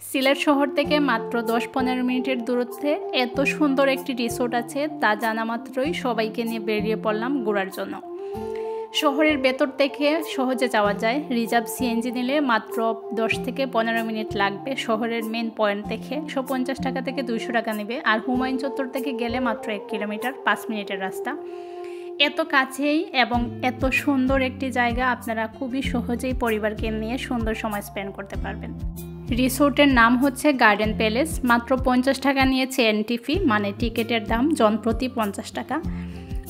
সিলেট শহর থেকে মাত্র 10-15 মিনিটের দূরত্বে এত সুন্দর একটি রিসোর্ট আছে, তা জানা মাত্রই সবাইকে নিয়ে বেরিয়ে পড়লাম ঘোরার জন্য। শহরের ভেতর থেকে সহজে যাওয়া যায়। রিজার্ভ সিএনজি নিলে মাত্র 10 থেকে 15 মিনিট লাগবে। শহরের মেন পয়েন্ট থেকে 150 টাকা থেকে 200 টাকা নেবে। আর হুমায়ুন চত্বর থেকে গেলে মাত্র 1 কিলোমিটার, 5 মিনিটের রাস্তা। এত কাছেই এবং এত সুন্দর একটি জায়গা, আপনারা খুবই সহজেই পরিবারকে নিয়ে সুন্দর সময় স্পেন্ড করতে পারবেন। রিসোর্টের নাম হচ্ছে গার্ডেন প্যালেস। মাত্র 50 টাকা নিয়েছে এন্ট্রি ফি, মানে টিকিটের দাম জনপ্রতি 50 টাকা।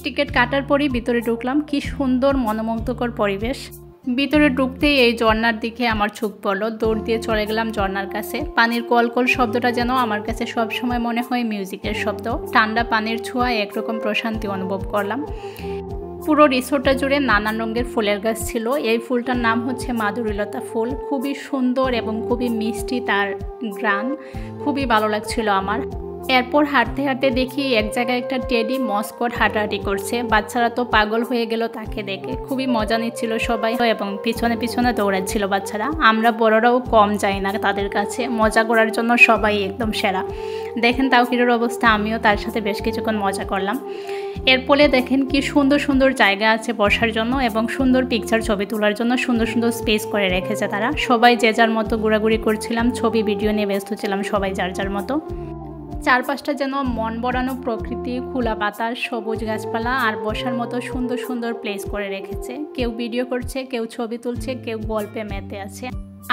টিকিট কাটার পরই ভিতরে ঢুকলাম। কি সুন্দর মনোমুগ্ধকর পরিবেশ। ভিতরে ঢুকতেই এই ঝর্ণার দিকে আমার চোখ পড়লো। দৌড় দিয়ে চলে গেলাম ঝর্ণার কাছে। পানির কলকল শব্দটা যেন আমার কাছে সবসময় মনে হয় মিউজিকের শব্দ। ঠান্ডা পানির ছোঁয়ায় একরকম প্রশান্তি অনুভব করলাম। পুরো রিসোর্টটা জুড়ে নানান রঙের ফুলের গাছ ছিল। এই ফুলটার নাম হচ্ছে মাধুরীলতা ফুল। খুবই সুন্দর এবং খুবই মিষ্টি তার ঘ্রাণ। খুবই ভালো লাগছিল আমার। এরপর হাঁটতে হাঁটতে দেখি এক জায়গায় একটা টেডি মস্কট হাঁটাহাঁটি করছে। বাচ্চারা তো পাগল হয়ে গেল তাকে দেখে। খুবই মজা নিচ্ছিল সবাই এবং পিছনে পিছনে দৌড়াচ্ছিল বাচ্চারা। আমরা বড়রাও কম যাই না তাদের কাছে। মজা করার জন্য সবাই একদম সেরা। দেখেন তাওকিরের অবস্থা, আমিও তার সাথে বেশ কিছুক্ষণ মজা করলাম। এরপরে দেখেন কি সুন্দর সুন্দর জায়গা আছে বসার জন্য এবং সুন্দর পিকচার ছবি তোলার জন্য সুন্দর সুন্দর স্পেস করে রেখেছে তারা। সবাই যে যার মতো ঘোরাঘুরি করছিলাম, ছবি ভিডিও নিয়ে ব্যস্ত ছিলাম সবাই যার যার মতো। চারপাশটা যেন মন বড়ানো প্রকৃতি, খোলা বাতাস, সবুজ গাছপালা আর বসার মতো সুন্দর সুন্দর প্লেস করে রেখেছে। কেউ ভিডিও করছে, কেউ ছবি তুলছে, কেউ গল্পে মেতে আছে।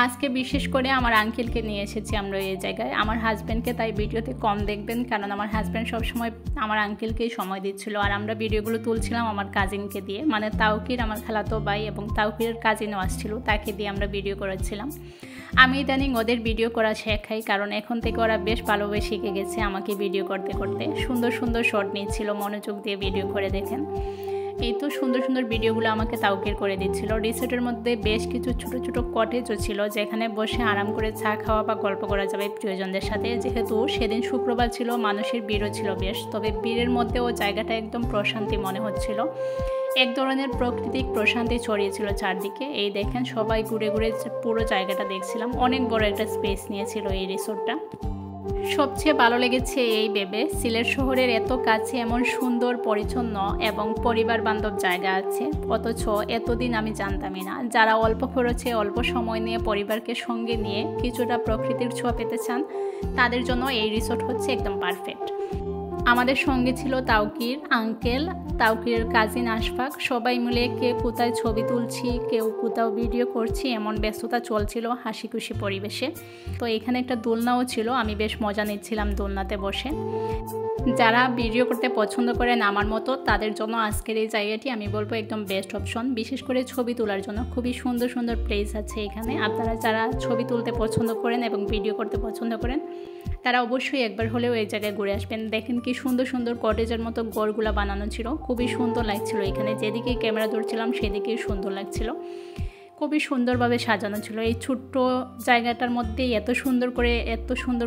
আজকে বিশেষ করে আমার আঙ্কেলকে নিয়ে এসেছি আমরা এই জায়গায়। আমার হাজব্যান্ডকে তাই ভিডিওতে কম দেখবেন, কারণ আমার হাজব্যান্ড সবসময় আমার আঙ্কেলকেই সময় দিচ্ছিল। আর আমরা ভিডিওগুলো তুলছিলাম আমার কাজিনকে দিয়ে, মানে তাওকির আমার খালাতো ভাই এবং তাওকিরের কাজিনও আসছিল, তাকে দিয়ে আমরা ভিডিও করেছিলাম। আমি ইদানিং ওদের ভিডিও করা শেখাই, কারণ এখন থেকে ওরা বেশ ভালোভাবে শিখে গেছে আমাকে ভিডিও করতে করতে। সুন্দর সুন্দর শট নিচ্ছিল, মনোযোগ দিয়ে ভিডিও করে দেখেন। এই তো সুন্দর সুন্দর ভিডিওগুলো আমাকে তাওকির করে দিচ্ছিল। রিসোর্টের মধ্যে বেশ কিছু ছোট ছোট কটেজও ছিল, যেখানে বসে আরাম করে চা খাওয়া বা গল্প করা যাবে প্রিয়জনদের সাথে। যেহেতু সেদিন শুক্রবার ছিল, মানুষের ভিড়ও ছিল বেশ, তবে ভিড়ের মধ্যেও জায়গাটা একদম প্রশান্তি মনে হচ্ছিল। এক ধরনের প্রাকৃতিক প্রশান্তি ছড়িয়েছিল চারদিকে। এই দেখেন সবাই ঘুরে ঘুরে পুরো জায়গাটা দেখছিলাম। অনেক বড় একটা স্পেস নিয়েছিল এই রিসোর্টটা। সবচেয়ে ভালো লেগেছে এই ভেবে সিলেট শহরের এত কাছে এমন সুন্দর, পরিচ্ছন্ন এবং পরিবার বান্ধব জায়গা আছে, অথচ এতদিন আমি জানতামই না। যারা অল্প খরচে অল্প সময় নিয়ে পরিবারকে সঙ্গে নিয়ে কিছুটা প্রকৃতির ছোঁয়া পেতে চান, তাদের জন্য এই রিসোর্ট হচ্ছে একদম পারফেক্ট। আমাদের সঙ্গে ছিল তাওকির, আঙ্কেল, তাওকিরের কাজিন আশফাক। সবাই মিলে কে কোথায় ছবি তুলছি, কেউ কোথাও ভিডিও করছি, এমন ব্যস্ততা চলছিল হাসি খুশি পরিবেশে। তো এখানে একটা দোলনাও ছিল, আমি বেশ মজা নিচ্ছিলাম দোলনাতে বসে। যারা ভিডিও করতে পছন্দ করেন আমার মতো, তাদের জন্য আজকের এই জায়গাটি আমি বলবো একদম বেস্ট অপশন, বিশেষ করে ছবি তোলার জন্য। খুবই সুন্দর সুন্দর প্লেস আছে এখানে। আপনারা যারা ছবি তুলতে পছন্দ করেন এবং ভিডিও করতে পছন্দ করেন, তারা অবশ্যই একবার হলেও এই জায়গায় ঘুরে আসবেন। দেখেন কি সুন্দর সুন্দর কটেজের মতো ঘরগুলো বানানো ছিল, খুবই সুন্দর লাগছিল। এখানে যেদিকেই ক্যামেরা ধরছিলাম সেদিকেই সুন্দর লাগছিল। খুবই সুন্দরভাবে সাজানো ছিল। এই ছোট্ট জায়গাটার মধ্যেই এত সুন্দর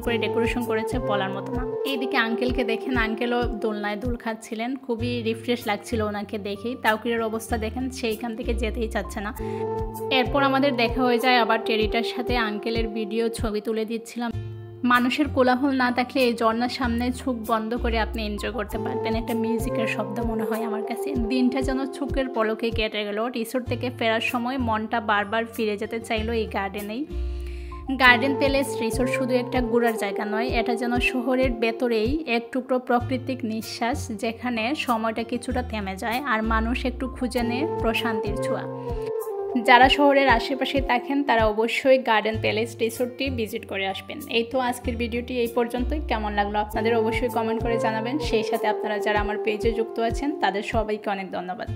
করে ডেকোরেশন করেছে, বলার মতো না। এইদিকে আঙ্কেলকে দেখেন, আঙ্কেলও দোলনায় দোল খাচ্ছিলেন। খুবই রিফ্রেশ লাগছিল ওনাকে দেখেই। তাওকিরের অবস্থা দেখেন, সেইখান থেকে যেতেই চাচ্ছে না। এরপর আমাদের দেখা হয়ে যায় আবার টেরিটার সাথে। আঙ্কেলের ভিডিও ছবি তুলে দিচ্ছিলাম। মানুষের কোলাহল না থাকলে এই ঝর্ণার সামনে চোখ বন্ধ করে আপনি এনজয় করতে পারবেন। একটা মিউজিকের শব্দ মনে হয় আমার কাছে। দিনটা যেন চোখের পলকে কেটে গেল। রিসোর্ট থেকে ফেরার সময় মনটা বারবার ফিরে যেতে চাইলো এই গার্ডেনেই। গার্ডেন প্যালেস রিসোর্ট শুধু একটা ঘোরার জায়গা নয়, এটা যেন শহরের ভেতরেই এক টুকরো প্রাকৃতিক নিঃশ্বাস, যেখানে সময়টা কিছুটা থেমে যায় আর মানুষ একটু খুঁজে নেয় প্রশান্তির ছোঁয়া। যারা শহরের আশেপাশে থাকেন তারা অবশ্যই গার্ডেন প্যালেস রিসোর্টটি ভিজিট করে আসবেন। এই তো আজকের ভিডিওটি এই পর্যন্তই। কেমন লাগলো আপনাদের অবশ্যই কমেন্ট করে জানাবেন। সেই সাথে আপনারা যারা আমার পেজে যুক্ত আছেন তাদের সবাইকে অনেক ধন্যবাদ।